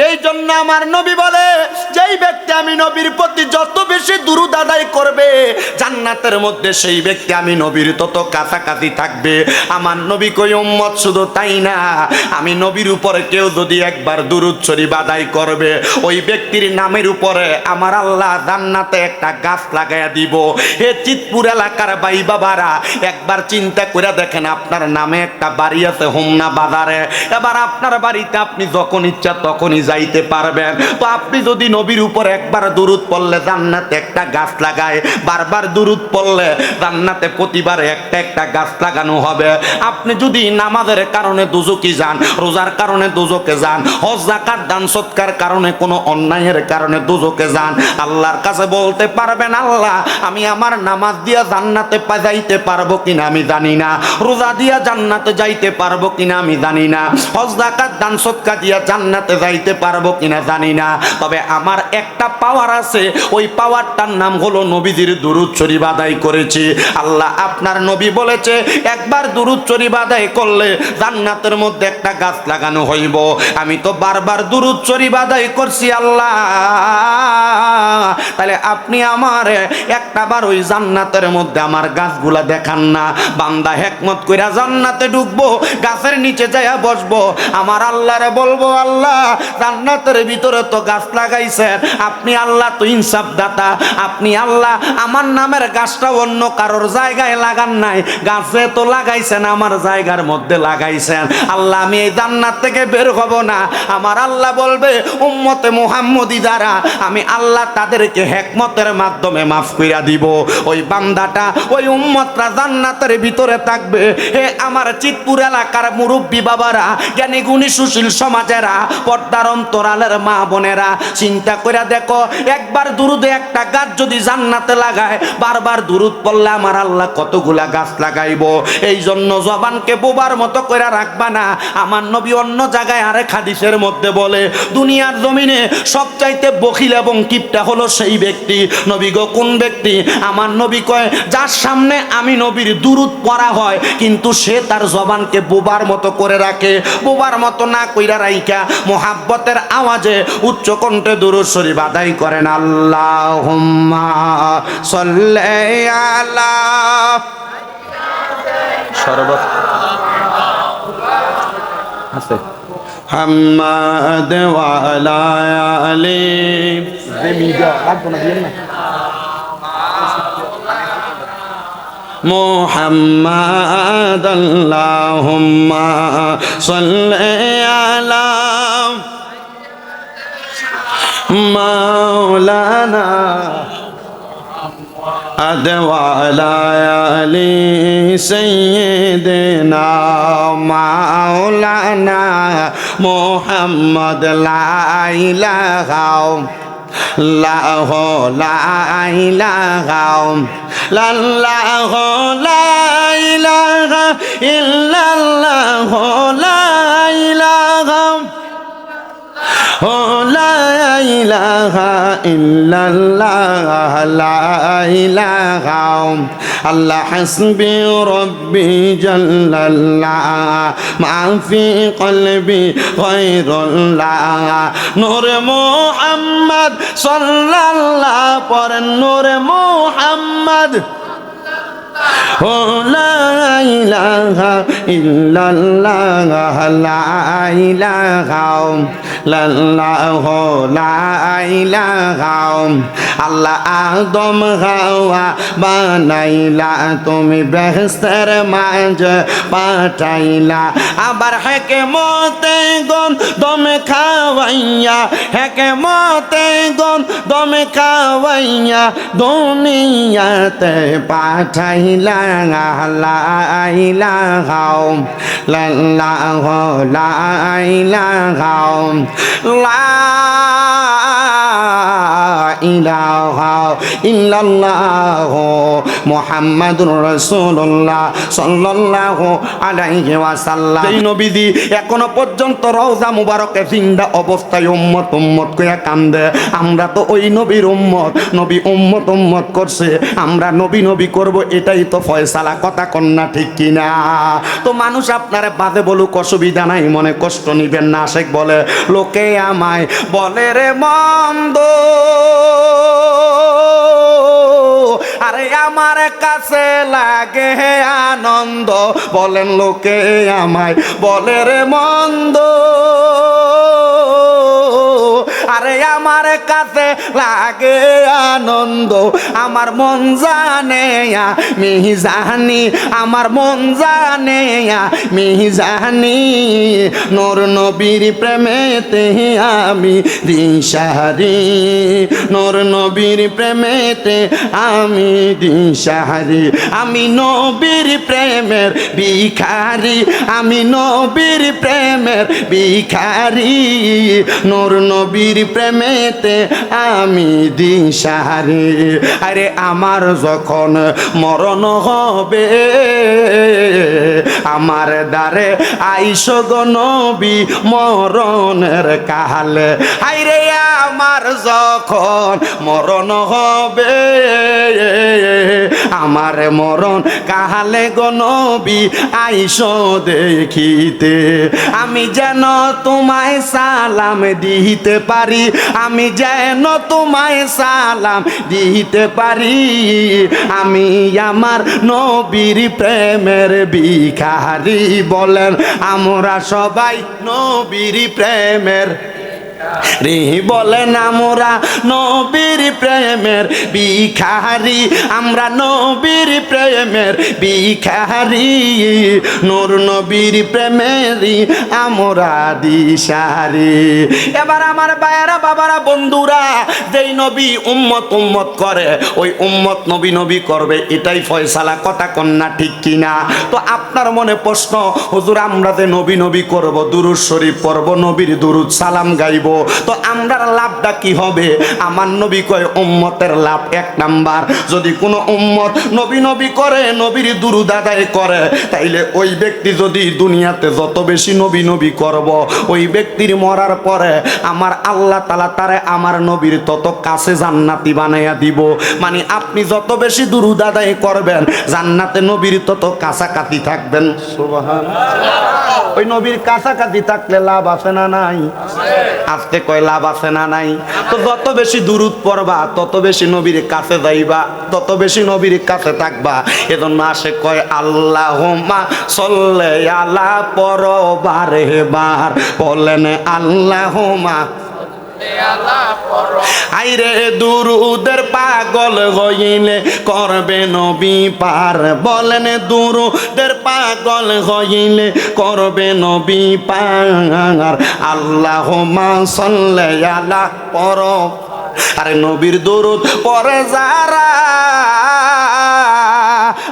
এই জন্য আমার নবী বলে, যেই ব্যক্তি আমি নবীর প্রতি যত বেশি দুরূদ আদায় করবে জান্নাতের মধ্যে সেই ব্যক্তি আমি নবীর তত কাছাকাছি থাকবে। আমার নবী কই উম্মত শুধু তাই না, আমি নবীর উপরে কেউ যদি একবার দুরূদ শরীফ আদায় করবে ওই ব্যক্তির নামের উপরে আমার আল্লাহ জান্নাতে একটা গাছ লাগাইয়া দিব। হে চিতপুর এলাকার ভাই বাবারা, একবার চিন্তা করে দেখেন, আপনার নামে একটা বাড়ি আছে হোমনা বাজারে, এবার আপনার বাড়িতে আপনি যখন ইচ্ছা তখনই যাইতে পারবেন। তো আপনি যদি নবীর উপর একবার দুরূদ পড়লে জান্নাতে একটা গাছ লাগায়, বারবার দুরূদ পড়লে জান্নাতে প্রতিবারে একটা একটা গাছ লাগানো হবে। আপনি যদি নামাজের কারণে দুজকি যান, রোজার কারণে দুজকে যান, হজ যাকাত দান সৎকার কারণে কোনো অন্যায়ের কারণে দুজকে যান, আল্লাহর কাছে বলতে পারবেন, আল্লাহ আমি আমার নামাজ দিয়া জান্নাতে যাইতে পারবো কিনা আমি জানি না, রোজা দিয়া জান্নাতে যাইতে পারবো কিনা আমি জানি না, হজ যাকাত দান সৎকার দিয়া জান্নাতে যাইতে পারবো কিনা জানি না, তবে আমার একটা পাওয়ার আছে, ওই পাওয়ারটার নাম হলো নবীজির দুরূদ শরীফ আদায় করেছি। আল্লাহ আপনার নবী বলেছে একবার দুরূদ শরীফ আদায় করলে জান্নাতের মধ্যে একটা গাছ লাগানো হইব। আমি তো বারবার দুরূদ শরীফ আদায় করছি আল্লাহ, তাহলে আপনি আমার একটাবার ওই জান্নাতের মধ্যে আমার গাছগুলা দেখান না। বান্দা হেকমত কইরা জান্নাতে ঢুকবো, গাছের নিচে যাইয়া বসবো, আমার আল্লাহরে বলবো, আল্লাহ জান্নাতের ভিতরে তো গাছ লাগাইছেন, আপনি আল্লাহ তো ইনসাফ দাতা, আপনি আল্লাহ আমার নামের গাছটা অন্য কারোর জায়গায় লাগান নাই, গাছে তো লাগাইছেন আমার জায়গার মধ্যে লাগাইছেন, আল্লাহ আমি এই জান্নাত থেকে বের হব না। আমার আল্লাহ বলবে উম্মতে মুহাম্মদি দ্বারা আমি আল্লাহ তাদেরকে হেকমতের মাধ্যমে মাফ কইরা দিব। ওই বান্দাটা ওই উম্মতরা জান্নাতের ভিতরে থাকবে। হে আমার চিতপুর এলাকার মুরব্বী বাবারা, জ্ঞানী গুণী সুশীল সমাজেরা, পর্দার অন্তরালের মা বোনেরা, চিন্তা করে দেখো, একবার দুরুদে একটা গাছ যদি জান্নাতে লাগায়, বারবার দুরুদ পড়লে আমার আল্লাহ কতগুলা গাছ লাগাইবো। এই জন্য জবানকে বোবার মতো করে রাখবা না। আমার নবী অন্য জায়গায় আরেক হাদিসের মধ্যে বলে, দুনিয়ার জমিনে সবচাইতে বখিল এবং কিপটা হলো সেই ব্যক্তি। নবী গো কোন ব্যক্তি? আমার নবী কয়, যার সামনে আমি নবীর দুরুদ পড়া হয় কিন্তু সে তার জবানকে বোবার মতো করে রাখে। বোবার মতো না কইরা রাইখা মোহাব্বতের আওয়াজে উচ্চ কণ্ঠে দুরূদ শরীফ আদায় করেন, আল্লাহুম্মা সাল্লি আলা শরবত আছে মুহাম্মাদ ওয়া আলা আলি মিডিয়া লাগবে না, দিয়েন না, মুহাম্মাদ আল্লাহুম্মা সাল্লি আলা মাওলানা আদওয়ালা আলি সাইয়্যিদিনা মাওলানা মুহাম্মদ লা ইলাহা ইল্লাল্লাহু লা ইলাহা ইল্লাল্লাহু লা ইলাহা ইল্লাল্লাহু লা ইলাহা লা ইলাহা ইল্লাল্লাহ লা ইলাহা আল্লাহ হাসবি রব্বি জাল্লাল্লাহ মা ফি কলবি গায়রুল্লাহ নূরে মুহাম্মদ সাল্লাল্লাহু পর নূরে মুহাম্মদ লা ইলাহা ইল্লাল্লাহ লা ইলাহা ইল্লাল্লাহু লা ইলাহা আল্লাহ আদম হাওয়া বানাইলা, তুমি বেহেশতের মাঝে পাঠাইলা, আবার হেকেমতে গন দমে খাওয়াইয়া, হেকেমতে গন দমে খাওয়াইয়া দুনিয়াতে পাঠাইলা। লা ইলাহা ইল্লাল্লাহু লা ইলাহা লা ইলাহা ইল্লাল্লাহ মুহাম্মাদুর রাসূলুল্লাহ সাল্লাল্লাহু আলাইহি ওয়াসাল্লাম। এই নবীজি এখনো পর্যন্ত রওজা মুবারকে জিন্দা অবস্থায় উম্মত উম্মত কইয়া কান্দে। আমরা তো ওই নবীর উম্মত, নবী উম্মত উম্মত করছে, আমরা নবী নবী করব, এটাই তো ফয়সালা। কথা কন্যা ঠিক কিনা? তো মানুষ আপনারে বাদে বলুক, অসুবিধা নাই, মনে কষ্ট নিবেন না। আশেক বলে লোকে আমায় বলে রে মন্দ, আরে আমার কাছে লাগে আনন্দ। বলেন লোকে আমায় বলে রে মন্দ, আরে আমার কাছে লাগে আনন্দ। আমার মন জানে মিহিজানি, আমার মন জানে মিহিজানি। নূর নবীর প্রেমেতে আমি দিশাহারি, নূর নবীর প্রেমেতে আমি দিশাহারি। আমি নবীর প্রেমের ভিখারি, আমি নবীর প্রেমের ভিখারি। নূর নবীর প্রেমেতে আমি দিশাহারি। আরে আমার যখন মরণ হবে, আমার দ্বারে আইসো গো নবী মরণের কালে। আরে আমার যখন মরণ হবে, আমার মরণ কালে গো নবী আইসো দেখিতে। আমি যেন তোমায় সালাম দিতে পারি, আমি যেন তোমায় সালাম দিতে পারি। আমি আমার নবীর প্রেমের ভিখারি। বলেন আমরা সবাই নবীর প্রেমের রে, বলেন আমরা নবীর প্রেমের ভিখারি, আমরা নবীর প্রেমের ভিখারি। নূর নবীর প্রেমেরই আমরা দিশারি। এবার আমার ভাইয়েরা, বাবারা, বন্ধুরা, যেই নবী উম্মত উম্মত করে, ওই উম্মত নবী নবী করবে, এটাই ফয়সালা। কথা কন্যা ঠিক কিনা? তো আপনার মনে প্রশ্ন, হুজুর আমরা যে নবী নবী করব, দুরূদ শরীফ পড়ব, নবীর দুরূদ সালাম গাইব, তো আমরার লাভটা কি হবে? আমার নবী কয় উম্মতের লাভ এক নাম্বার, যদি কোনো উম্মত নবী নবী করে, নবীর দুরূদ আদায় করে, তাইলে ওই ব্যক্তি যদি দুনিয়াতে যত বেশি নবী নবী করব, ওই ব্যক্তির মরার পরে আমার আল্লাহ তাআলা তারে আমার নবীর তত কাছে জান্নাতি বানাইয়া দিব। মানে আপনি যত বেশি দুরূদ আদায় করবেন, জান্নাতে নবীর তত কাছাকাছি থাকবেন। সুবহানাল্লাহ। ওই নবীর কাছাকাছি থাকলে লাভ আছে না নাই? আজকে কয় লাভ আছে না নাই? তো যত বেশি দুরূদ পড়বা, তত বেশি নবীর কাছে যাইবা, তত বেশি নবীর কাছে থাকবা। এজন্য আসে কয় আল্লাহুম্মা সাল্লি আলা পরবারে বার। বলেন আল্লাহুম্মা আইরে দুরুদের পাগল হইলে করবে নবী পার। বলেন দুরুদের পাগল হইলে করবে নবী পার। আল্লাহুম্মা সাল্লি আলা পর, আরে নবীর দুরুদ পড়ে যারা,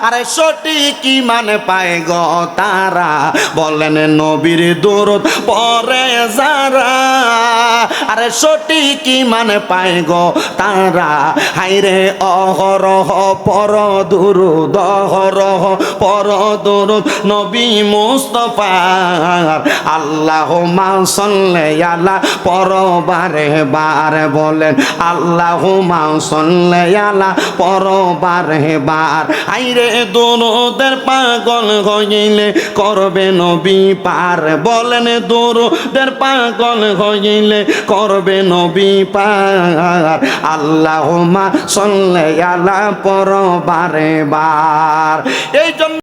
আরে সঠিক মানে পায় গো তারা। বলেন নবীর দুরুদ পড়ে যারা, আরে সঠিক মানে পায় গো তারা। হাইরে অহরহ পর দুরুদ, অহরহ পর দুরুদ নবী মুস্তাফার। আল্লাহুম্মা সাল্লি আলা পরবারে বার। বলেন আল্লাহুম্মা সাল্লি আলা পরবারে বার। আইরে দুরুদের পাগল হইলে করবে নবী পার। বলেন দুরুদের পাগল হইলে করবে নবী পার। আল্লাহুম্মা সাল্লি আলা পরবারে বার। এই জন্য